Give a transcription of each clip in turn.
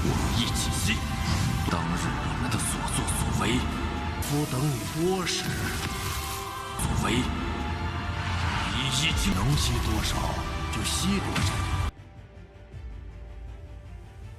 我们一起信，当日你们的所作所为，不等于多时。所为，你已经能吸多少就吸多少。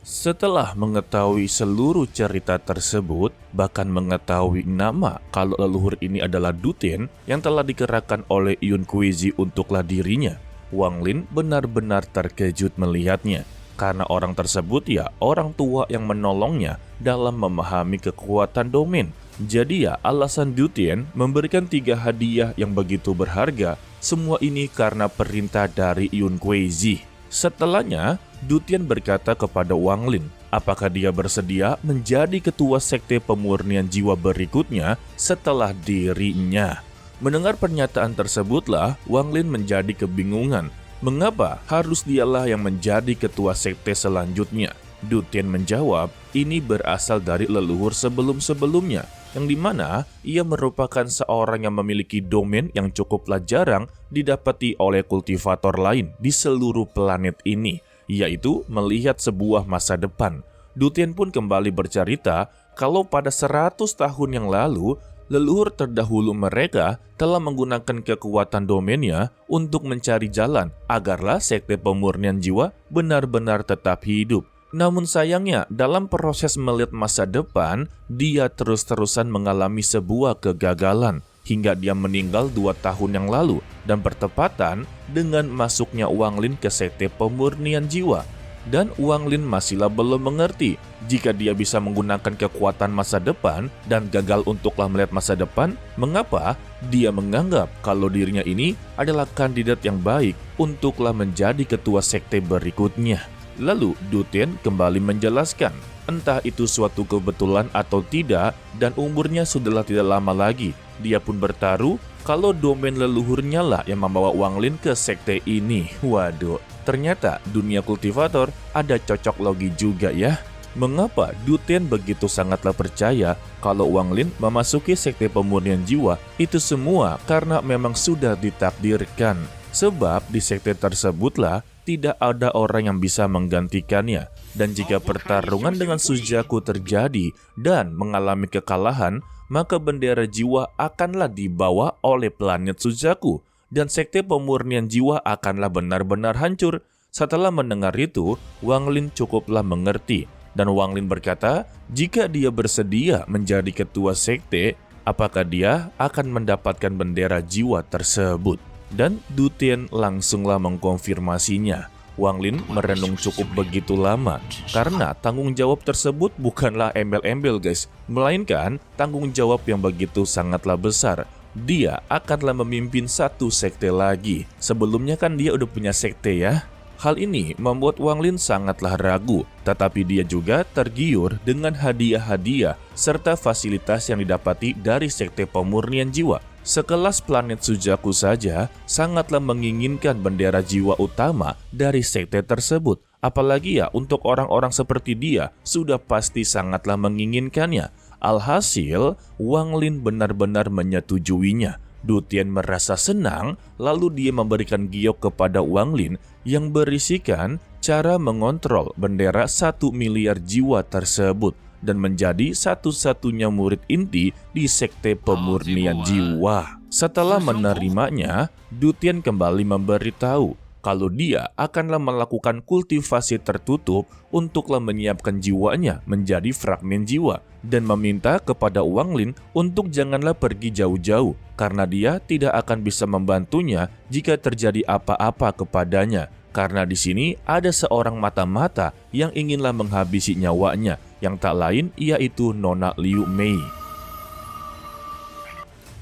Setelah mengetahui seluruh cerita tersebut, bahkan mengetahui nama kalau leluhur ini adalah Dutien yang telah dikerahkan oleh Yun Kuizi untuklah dirinya, Wang Lin benar-benar terkejut melihatnya. Karena orang tersebut ya orang tua yang menolongnya dalam memahami kekuatan domain. Jadi ya alasan Dutien memberikan 3 hadiah yang begitu berharga, semua ini karena perintah dari Yun Kuizi. Setelahnya, Dutien berkata kepada Wang Lin, apakah dia bersedia menjadi ketua sekte pemurnian jiwa berikutnya setelah dirinya. Mendengar pernyataan tersebutlah, Wang Lin menjadi kebingungan. Mengapa harus dialah yang menjadi ketua sekte selanjutnya? Dutien menjawab, ini berasal dari leluhur sebelum-sebelumnya, yang dimana ia merupakan seorang yang memiliki domain yang cukuplah jarang didapati oleh kultivator lain di seluruh planet ini, yaitu melihat sebuah masa depan. Dutien pun kembali bercerita kalau pada 100 tahun yang lalu, leluhur terdahulu mereka telah menggunakan kekuatan domainnya untuk mencari jalan agarlah sekte pemurnian jiwa benar-benar tetap hidup. Namun sayangnya, dalam proses melihat masa depan, dia terus-terusan mengalami sebuah kegagalan hingga dia meninggal 2 tahun yang lalu dan bertepatan dengan masuknya Wang Lin ke sekte pemurnian jiwa. Dan Wang Lin masihlah belum mengerti jika dia bisa menggunakan kekuatan masa depan dan gagal untuklah melihat masa depan, mengapa dia menganggap kalau dirinya ini adalah kandidat yang baik untuklah menjadi ketua sekte berikutnya. Lalu Dutien kembali menjelaskan, entah itu suatu kebetulan atau tidak, dan umurnya sudahlah tidak lama lagi. Dia pun bertaruh kalau domain leluhurnya lah yang membawa Wang Lin ke sekte ini. Waduh, ternyata dunia kultivator ada cocok logi juga ya. Mengapa Dutien begitu sangatlah percaya kalau Wang Lin memasuki sekte pemurnian jiwa? Itu semua karena memang sudah ditakdirkan. Sebab di sekte tersebutlah tidak ada orang yang bisa menggantikannya. Dan jika pertarungan dengan Suzaku terjadi dan mengalami kekalahan, maka bendera jiwa akanlah dibawa oleh planet Suzaku. Dan sekte pemurnian jiwa akanlah benar-benar hancur. Setelah mendengar itu, Wang Lin cukuplah mengerti. Dan Wang Lin berkata, jika dia bersedia menjadi ketua sekte, apakah dia akan mendapatkan bendera jiwa tersebut? Dan Dutien langsunglah mengkonfirmasinya. Wang Lin merenung cukup begitu lama karena tanggung jawab tersebut bukanlah embel-embel guys, melainkan tanggung jawab yang begitu sangatlah besar. Dia akanlah memimpin satu sekte lagi. Sebelumnya kan dia udah punya sekte ya. Hal ini membuat Wang Lin sangatlah ragu, tetapi dia juga tergiur dengan hadiah-hadiah serta fasilitas yang didapati dari sekte pemurnian jiwa. Sekelas planet Suzaku saja sangatlah menginginkan bendera jiwa utama dari sekte tersebut. Apalagi ya untuk orang-orang seperti dia sudah pasti sangatlah menginginkannya. Alhasil, Wang Lin benar-benar menyetujuinya. Dutien merasa senang, lalu dia memberikan giok kepada Wang Lin yang berisikan cara mengontrol bendera 1 miliar jiwa tersebut dan menjadi satu-satunya murid inti di sekte pemurnian jiwa. Setelah menerimanya, Dutien kembali memberitahu kalau dia akanlah melakukan kultivasi tertutup untuklah menyiapkan jiwanya menjadi fragmen jiwa dan meminta kepada Wang Lin untuk janganlah pergi jauh-jauh karena dia tidak akan bisa membantunya jika terjadi apa-apa kepadanya. Karena di sini ada seorang mata-mata yang inginlah menghabisi nyawanya, yang tak lain yaitu Nona Liu Mei.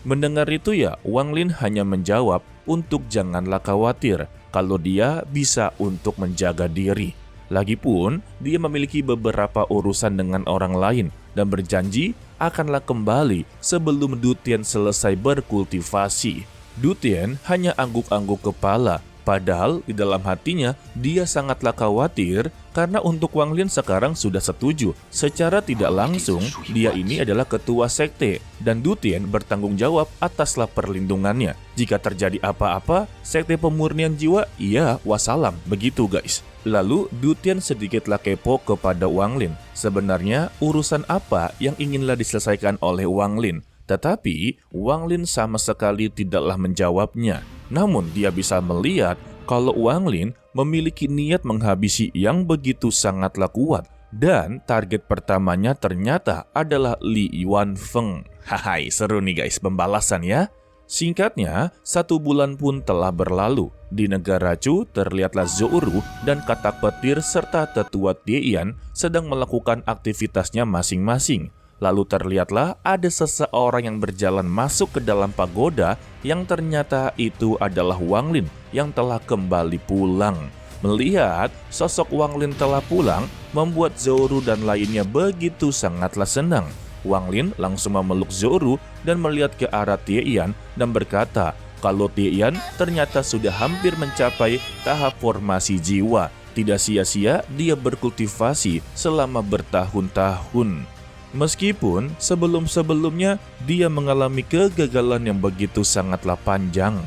Mendengar itu ya, Wang Lin hanya menjawab untuk janganlah khawatir kalau dia bisa untuk menjaga diri. Lagipun, dia memiliki beberapa urusan dengan orang lain dan berjanji akanlah kembali sebelum Dutien selesai berkultivasi. Dutien hanya angguk-angguk kepala Padahal di dalam hatinya dia sangatlah khawatir karena untuk Wang Lin sekarang sudah setuju. Secara tidak langsung dia ini adalah ketua sekte dan Du Tian bertanggung jawab ataslah perlindungannya. Jika terjadi apa-apa, sekte pemurnian jiwa, iya wassalam, begitu guys. Lalu Du Tian sedikitlah kepo kepada Wang Lin. Sebenarnya urusan apa yang inginlah diselesaikan oleh Wang Lin? Tetapi Wang Lin sama sekali tidaklah menjawabnya. Namun dia bisa melihat kalau Wang Lin memiliki niat menghabisi yang begitu sangatlah kuat. Dan target pertamanya ternyata adalah Li Yuanfeng. Hai, seru nih guys pembalasan ya. Singkatnya, 1 bulan pun telah berlalu. Di negara Chu terlihatlah Zhou Ru dan katak petir serta tetua Tian sedang melakukan aktivitasnya masing-masing. Lalu terlihatlah ada seseorang yang berjalan masuk ke dalam pagoda yang ternyata itu adalah Wang Lin yang telah kembali pulang. Melihat sosok Wang Lin telah pulang, membuat Zhou Ru dan lainnya begitu sangatlah senang. Wang Lin langsung memeluk Zhou Ru dan melihat ke arah Tian dan berkata kalau Tian ternyata sudah hampir mencapai tahap formasi jiwa. Tidak sia-sia dia berkultivasi selama bertahun-tahun. Meskipun sebelum-sebelumnya dia mengalami kegagalan yang begitu sangatlah panjang.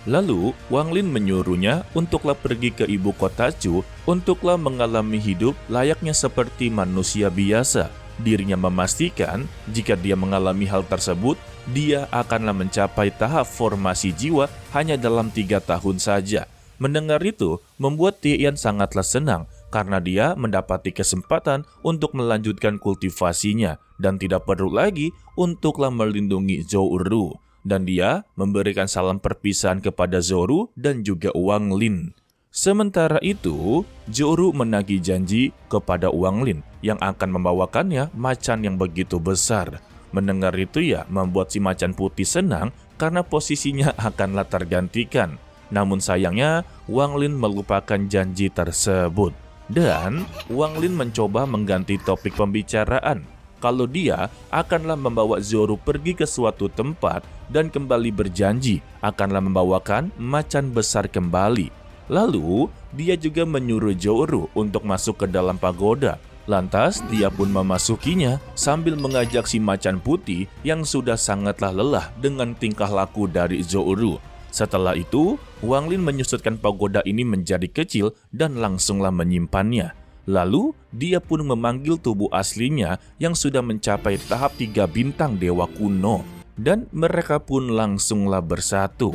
Lalu Wang Lin menyuruhnya untuklah pergi ke ibu kota Chu untuklah mengalami hidup layaknya seperti manusia biasa. Dirinya memastikan jika dia mengalami hal tersebut, dia akanlah mencapai tahap formasi jiwa hanya dalam 3 tahun saja. Mendengar itu membuat Tian sangatlah senang karena dia mendapati kesempatan untuk melanjutkan kultivasinya dan tidak perlu lagi untuklah melindungi Zhou Ru. Dan dia memberikan salam perpisahan kepada Zhou Ru dan juga Wang Lin. Sementara itu, Zhou Ru menagih janji kepada Wang Lin yang akan membawakannya macan yang begitu besar. Mendengar itu ya membuat si macan putih senang karena posisinya akanlah tergantikan. Namun sayangnya Wang Lin melupakan janji tersebut. Dan Wang Lin mencoba mengganti topik pembicaraan. Kalau dia akanlah membawa Zhou Ru pergi ke suatu tempat dan kembali berjanji akanlah membawakan macan besar kembali. Lalu dia juga menyuruh Zhou Ru untuk masuk ke dalam pagoda. Lantas dia pun memasukinya sambil mengajak si macan putih yang sudah sangatlah lelah dengan tingkah laku dari Zhou Ru. Setelah itu, Wang Lin menyusutkan pagoda ini menjadi kecil dan langsunglah menyimpannya. Lalu, dia pun memanggil tubuh aslinya yang sudah mencapai tahap 3 bintang dewa kuno. Dan mereka pun langsunglah bersatu.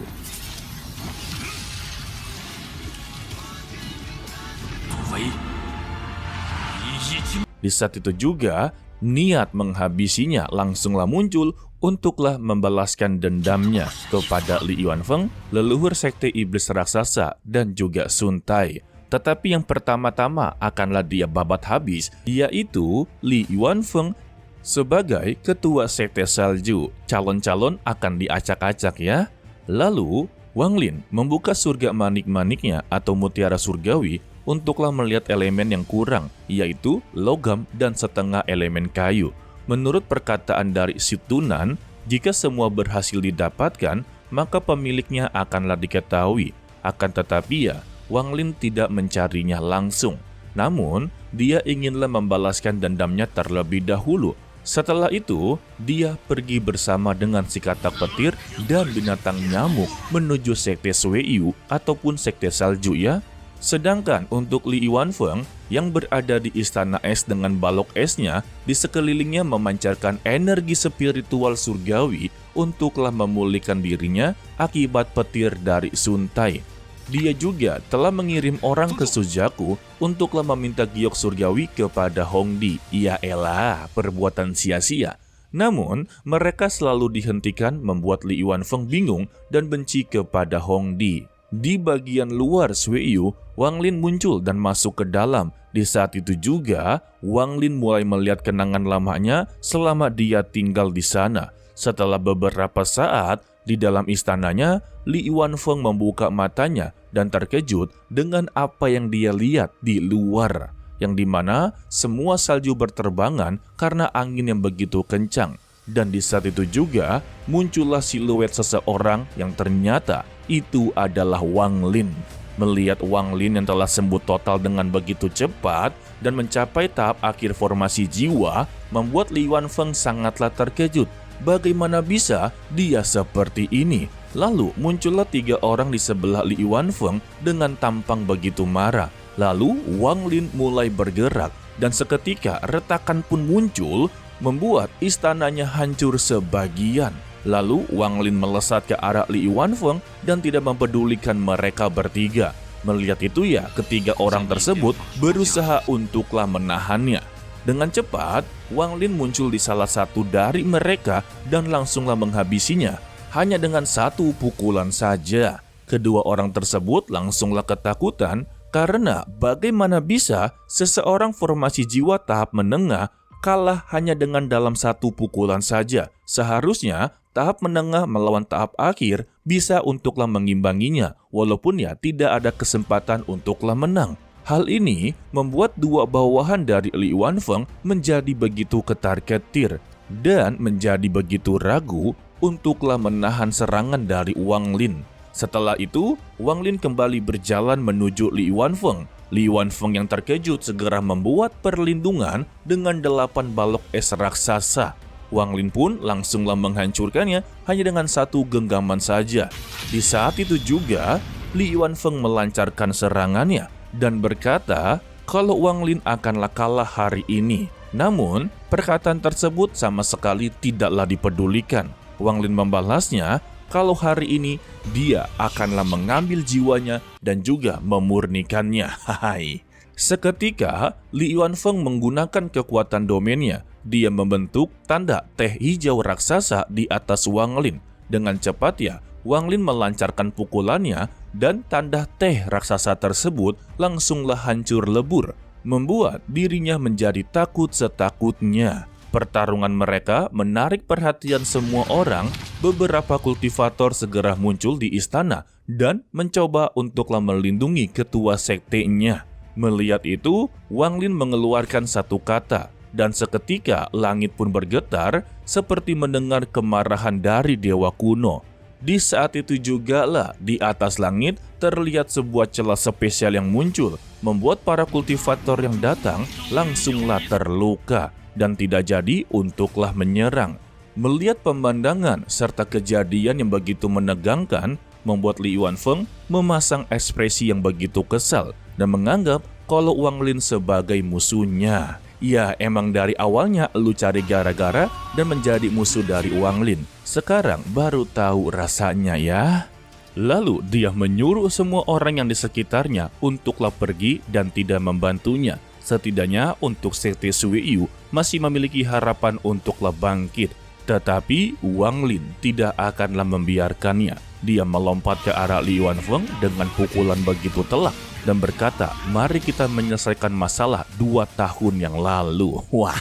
Di saat itu juga, niat menghabisinya langsunglah muncul untuklah membalaskan dendamnya kepada Li Yuanfeng, leluhur sekte iblis raksasa dan juga Sun Tai. Tetapi yang pertama-tama akanlah dia babat habis, yaitu Li Yuanfeng sebagai ketua sekte salju. Calon-calon akan diacak-acak ya. Lalu, Wang Lin membuka surga manik-maniknya atau mutiara surgawi untuklah melihat elemen yang kurang, yaitu logam dan setengah elemen kayu. Menurut perkataan dari Situnan, jika semua berhasil didapatkan, maka pemiliknya akanlah diketahui. Akan tetapi ya, Wang Lin tidak mencarinya langsung. Namun, dia inginlah membalaskan dendamnya terlebih dahulu. Setelah itu, dia pergi bersama dengan si katak petir dan binatang nyamuk menuju sekte Sueyu ataupun sekte salju ya. Sedangkan untuk Li Yuanfeng yang berada di istana es dengan balok esnya, di sekelilingnya memancarkan energi spiritual surgawi untuklah memulihkan dirinya akibat petir dari Sun Tai. Dia juga telah mengirim orang ke Sujaku untuklah meminta giok surgawi kepada Hongdi. Ya elah, perbuatan sia-sia. Namun, mereka selalu dihentikan membuat Li Yuanfeng bingung dan benci kepada Hongdi. Di bagian luar Sueyu, Wang Lin muncul dan masuk ke dalam. Di saat itu juga, Wang Lin mulai melihat kenangan lamanya selama dia tinggal di sana. Setelah beberapa saat, di dalam istananya, Li Yuanfeng membuka matanya dan terkejut dengan apa yang dia lihat di luar. Yang dimana semua salju berterbangan karena angin yang begitu kencang. Dan di saat itu juga, muncullah siluet seseorang yang ternyata itu adalah Wang Lin. Melihat Wang Lin yang telah sembuh total dengan begitu cepat dan mencapai tahap akhir formasi jiwa, membuat Li Yuanfeng sangatlah terkejut. Bagaimana bisa dia seperti ini? Lalu muncullah 3 orang di sebelah Li Yuanfeng dengan tampang begitu marah. Lalu Wang Lin mulai bergerak dan seketika retakan pun muncul, membuat istananya hancur sebagian. Lalu Wang Lin melesat ke arah Li Yuanfeng dan tidak mempedulikan mereka bertiga. Melihat itu ya, ketiga orang tersebut berusaha untuklah menahannya. Dengan cepat, Wang Lin muncul di salah satu dari mereka dan langsunglah menghabisinya. Hanya dengan 1 pukulan saja. Kedua orang tersebut langsunglah ketakutan karena bagaimana bisa seseorang formasi jiwa tahap menengah kalah hanya dengan dalam 1 pukulan saja. Seharusnya tahap menengah melawan tahap akhir bisa untuklah mengimbanginya, walaupun ya tidak ada kesempatan untuklah menang. Hal ini membuat 2 bawahan dari Li Yuanfeng menjadi begitu ketar-ketir dan menjadi begitu ragu untuklah menahan serangan dari Wang Lin. Setelah itu, Wang Lin kembali berjalan menuju Li Yuanfeng. Li Yuanfeng yang terkejut segera membuat perlindungan dengan 8 balok es raksasa. Wang Lin pun langsunglah menghancurkannya hanya dengan 1 genggaman saja. Di saat itu juga, Li Yuanfeng melancarkan serangannya dan berkata kalau Wang Lin akanlah kalah hari ini. Namun, perkataan tersebut sama sekali tidaklah dipedulikan. Wang Lin membalasnya kalau hari ini dia akanlah mengambil jiwanya dan juga memurnikannya. Hai. Seketika, Li Yuanfeng menggunakan kekuatan domainnya. Dia membentuk tanda teh hijau raksasa di atas Wang Lin. Dengan cepat ya, Wang Lin melancarkan pukulannya dan tanda teh raksasa tersebut langsunglah hancur lebur, membuat dirinya menjadi takut setakutnya. Pertarungan mereka menarik perhatian semua orang. Beberapa kultivator segera muncul di istana dan mencoba untuklah melindungi ketua sektenya. Melihat itu, Wang Lin mengeluarkan 1 kata. Dan seketika langit pun bergetar seperti mendengar kemarahan dari dewa kuno. Di saat itu juga lah di atas langit terlihat sebuah celah spesial yang muncul, membuat para kultivator yang datang langsunglah terluka dan tidak jadi untuklah menyerang. Melihat pemandangan serta kejadian yang begitu menegangkan, membuat Li Yuanfeng memasang ekspresi yang begitu kesal dan menganggap kalau Wang Lin sebagai musuhnya. Ya, emang dari awalnya lu cari gara-gara dan menjadi musuh dari Wang Lin. Sekarang baru tahu rasanya ya. Lalu dia menyuruh semua orang yang di sekitarnya untuklah pergi dan tidak membantunya. Setidaknya untuk sekte Suiyu masih memiliki harapan untuklah bangkit. Tetapi Wang Lin tidak akanlah membiarkannya. Dia melompat ke arah Li Yuanfeng dengan pukulan begitu telak dan berkata, mari kita menyelesaikan masalah 2 tahun yang lalu. Wah!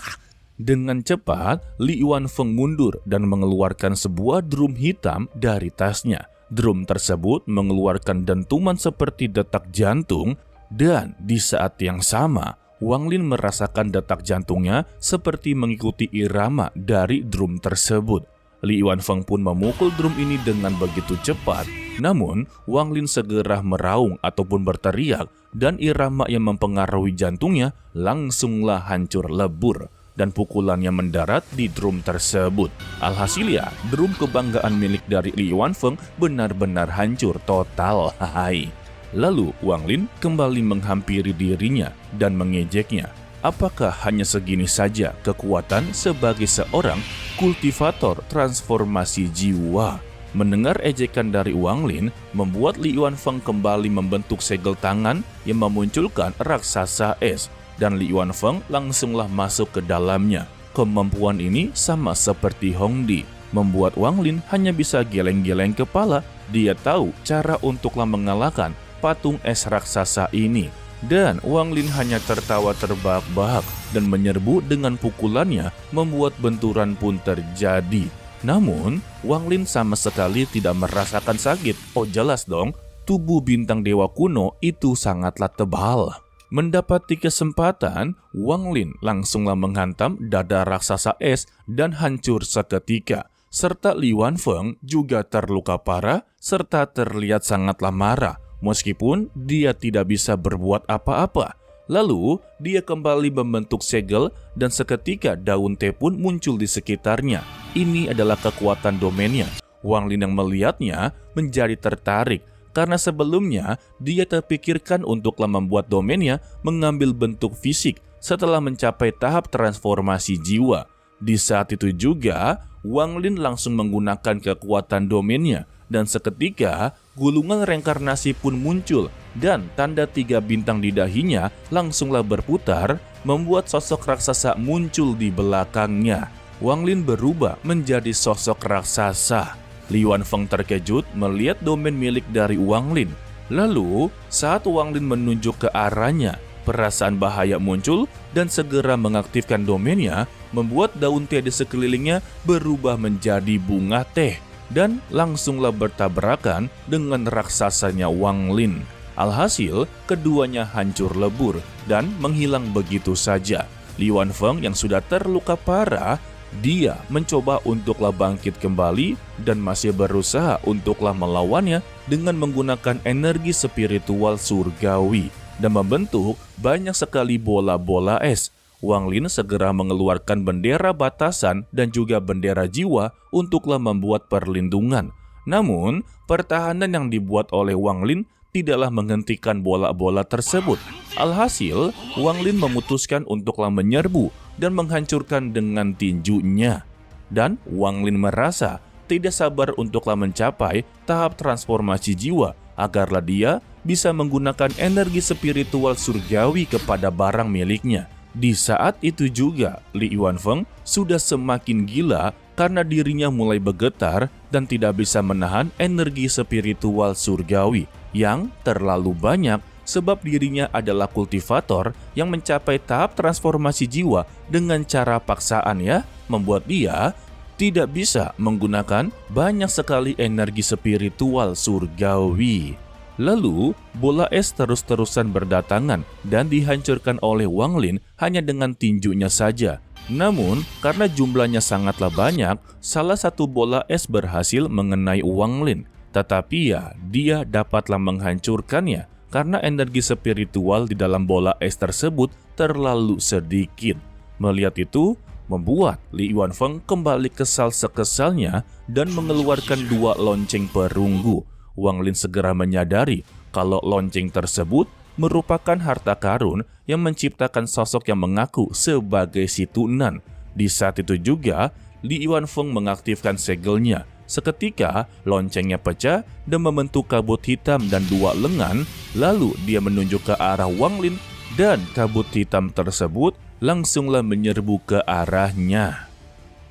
Dengan cepat, Li Yuanfeng mundur dan mengeluarkan sebuah drum hitam dari tasnya. Drum tersebut mengeluarkan dentuman seperti detak jantung dan di saat yang sama, Wang Lin merasakan detak jantungnya seperti mengikuti irama dari drum tersebut. Li Yuanfeng pun memukul drum ini dengan begitu cepat. Namun, Wang Lin segera meraung ataupun berteriak dan irama yang mempengaruhi jantungnya langsunglah hancur lebur dan pukulannya mendarat di drum tersebut. Alhasil ya, drum kebanggaan milik dari Li Yuanfeng benar-benar hancur total. Hai. Lalu Wang Lin kembali menghampiri dirinya dan mengejeknya. Apakah hanya segini saja kekuatan sebagai seorang kultivator transformasi jiwa? Mendengar ejekan dari Wang Lin, membuat Li Yuanfeng kembali membentuk segel tangan yang memunculkan raksasa es. Dan Li Yuanfeng langsunglah masuk ke dalamnya. Kemampuan ini sama seperti Hongdi, membuat Wang Lin hanya bisa geleng-geleng kepala. Dia tahu cara untuklah mengalahkan patung es raksasa ini. Dan Wang Lin hanya tertawa terbahak-bahak dan menyerbu dengan pukulannya, membuat benturan pun terjadi. Namun, Wang Lin sama sekali tidak merasakan sakit. Oh jelas dong, tubuh bintang dewa kuno itu sangatlah tebal. Mendapati kesempatan, Wang Lin langsunglah menghantam dada raksasa es dan hancur seketika. Serta Li Yuanfeng juga terluka parah serta terlihat sangatlah marah. meskipun dia tidak bisa berbuat apa-apa. Lalu, dia kembali membentuk segel dan seketika daun teh pun muncul di sekitarnya. Ini adalah kekuatan domainnya. Wang Lin yang melihatnya menjadi tertarik karena sebelumnya dia terpikirkan untuklah membuat domainnya mengambil bentuk fisik setelah mencapai tahap transformasi jiwa. Di saat itu juga, Wang Lin langsung menggunakan kekuatan domainnya dan seketika gulungan reinkarnasi pun muncul dan tanda 3 bintang di dahinya langsunglah berputar membuat sosok raksasa muncul di belakangnya. Wang Lin berubah menjadi sosok raksasa. Li Yuanfeng terkejut melihat domain milik dari Wang Lin. Lalu, saat Wang Lin menunjuk ke arahnya, perasaan bahaya muncul dan segera mengaktifkan domainnya, membuat daun teh di sekelilingnya berubah menjadi bunga teh dan langsunglah bertabrakan dengan raksasanya Wang Lin. Alhasil, keduanya hancur lebur dan menghilang begitu saja. Li Yuanfeng yang sudah terluka parah, dia mencoba untuklah bangkit kembali dan masih berusaha untuklah melawannya dengan menggunakan energi spiritual surgawi dan membentuk banyak sekali bola-bola es. Wang Lin segera mengeluarkan bendera batasan dan juga bendera jiwa untuklah membuat perlindungan. Namun, pertahanan yang dibuat oleh Wang Lin tidaklah menghentikan bola-bola tersebut. Alhasil, Wang Lin memutuskan untuklah menyerbu dan menghancurkan dengan tinjunya. Dan Wang Lin merasa tidak sabar untuklah mencapai tahap transformasi jiwa agarlah dia bisa menggunakan energi spiritual surgawi kepada barang miliknya. Di saat itu juga, Li Yuanfeng sudah semakin gila karena dirinya mulai bergetar dan tidak bisa menahan energi spiritual surgawi yang terlalu banyak sebab dirinya adalah kultivator yang mencapai tahap transformasi jiwa dengan cara paksaan membuat dia tidak bisa menggunakan banyak sekali energi spiritual surgawi. Lalu, bola es terus-terusan berdatangan dan dihancurkan oleh Wang Lin hanya dengan tinjunya saja. Namun, karena jumlahnya sangatlah banyak, salah satu bola es berhasil mengenai Wang Lin. Tetapi dia dapatlah menghancurkannya karena energi spiritual di dalam bola es tersebut terlalu sedikit. Melihat itu, membuat Li Yuanfeng kembali kesal sekesalnya dan mengeluarkan 2 lonceng perunggu. Wang Lin segera menyadari kalau lonceng tersebut merupakan harta karun yang menciptakan sosok yang mengaku sebagai si Tunan. Di saat itu juga, Li Yuanfeng mengaktifkan segelnya. Seketika, loncengnya pecah dan membentuk kabut hitam dan 2 lengan. Lalu dia menunjuk ke arah Wang Lin dan kabut hitam tersebut langsunglah menyerbu ke arahnya.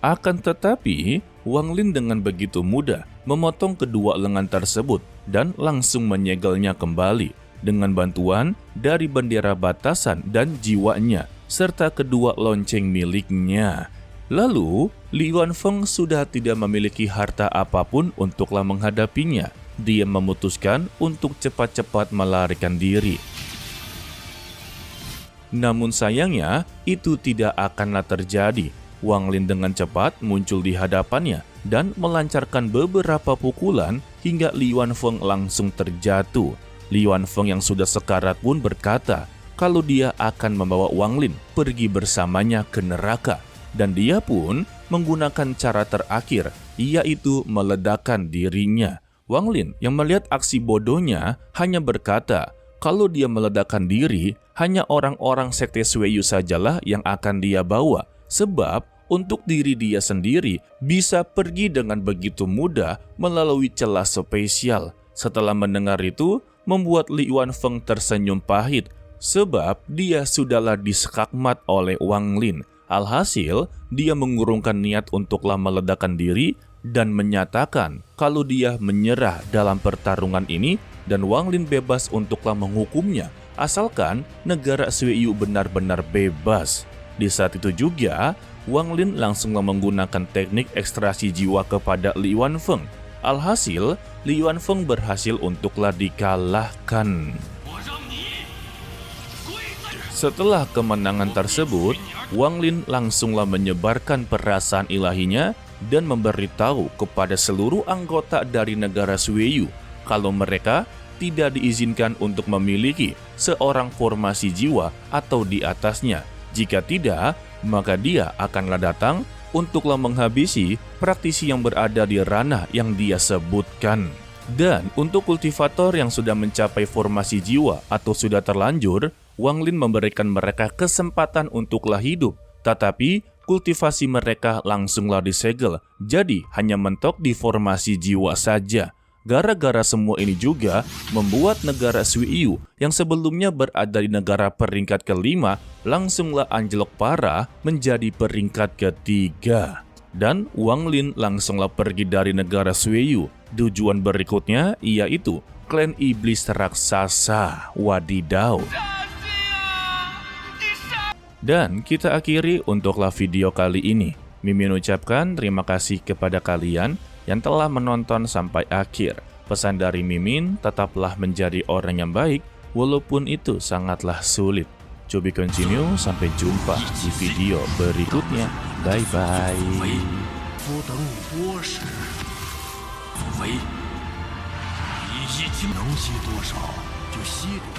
Akan tetapi, Wang Lin dengan begitu mudah memotong kedua lengan tersebut dan langsung menyegelnya kembali dengan bantuan dari bendera batasan dan jiwanya serta kedua lonceng miliknya. Lalu, Li Yuanfeng sudah tidak memiliki harta apapun untuklah menghadapinya. Dia memutuskan untuk cepat-cepat melarikan diri. Namun sayangnya, itu tidak akanlah terjadi. Wang Lin dengan cepat muncul di hadapannya dan melancarkan beberapa pukulan hingga Li Yuanfeng langsung terjatuh. Li Yuanfeng yang sudah sekarat pun berkata kalau dia akan membawa Wang Lin pergi bersamanya ke neraka. Dan dia pun menggunakan cara terakhir, yaitu meledakkan dirinya. Wang Lin yang melihat aksi bodohnya hanya berkata kalau dia meledakkan diri, hanya orang-orang sekte Sueyu sajalah yang akan dia bawa. Sebab untuk diri dia sendiri bisa pergi dengan begitu mudah melalui celah spesial. Setelah mendengar itu, membuat Li Yuanfeng tersenyum pahit. Sebab dia sudahlah disekakmat oleh Wang Lin. Alhasil, dia mengurungkan niat untuklah meledakkan diri dan menyatakan kalau dia menyerah dalam pertarungan ini dan Wang Lin bebas untuklah menghukumnya asalkan negara Sueyu benar-benar bebas. Di saat itu juga, Wang Lin langsunglah menggunakan teknik ekstrasi jiwa kepada Li Yuanfeng. Alhasil, Li Yuanfeng berhasil untuklah dikalahkan. Setelah kemenangan tersebut, Wang Lin langsunglah menyebarkan perasaan ilahinya dan memberitahu kepada seluruh anggota dari negara Sueyu kalau mereka tidak diizinkan untuk memiliki seorang formasi jiwa atau di atasnya. Jika tidak, maka dia akanlah datang untuklah menghabisi praktisi yang berada di ranah yang dia sebutkan. Dan untuk kultivator yang sudah mencapai formasi jiwa atau sudah terlanjur, Wang Lin memberikan mereka kesempatan untuklah hidup, tetapi kultivasi mereka langsunglah disegel, jadi hanya mentok di formasi jiwa saja. Gara-gara semua ini juga membuat negara Suiyu yang sebelumnya berada di negara peringkat kelima langsunglah anjlok parah menjadi peringkat ketiga. Dan Wang Lin langsunglah pergi dari negara Suiyu. Tujuan berikutnya yaitu klan iblis raksasa. Wadidaw. Dan kita akhiri untuklah video kali ini. Mimin ucapkan terima kasih kepada kalian yang telah menonton sampai akhir. Pesan dari Mimin, tetaplah menjadi orang yang baik, walaupun itu sangatlah sulit. To be continue, sampai jumpa di video berikutnya. Bye-bye. 夫等你多时，祖为，你一经能吸多少就吸多少。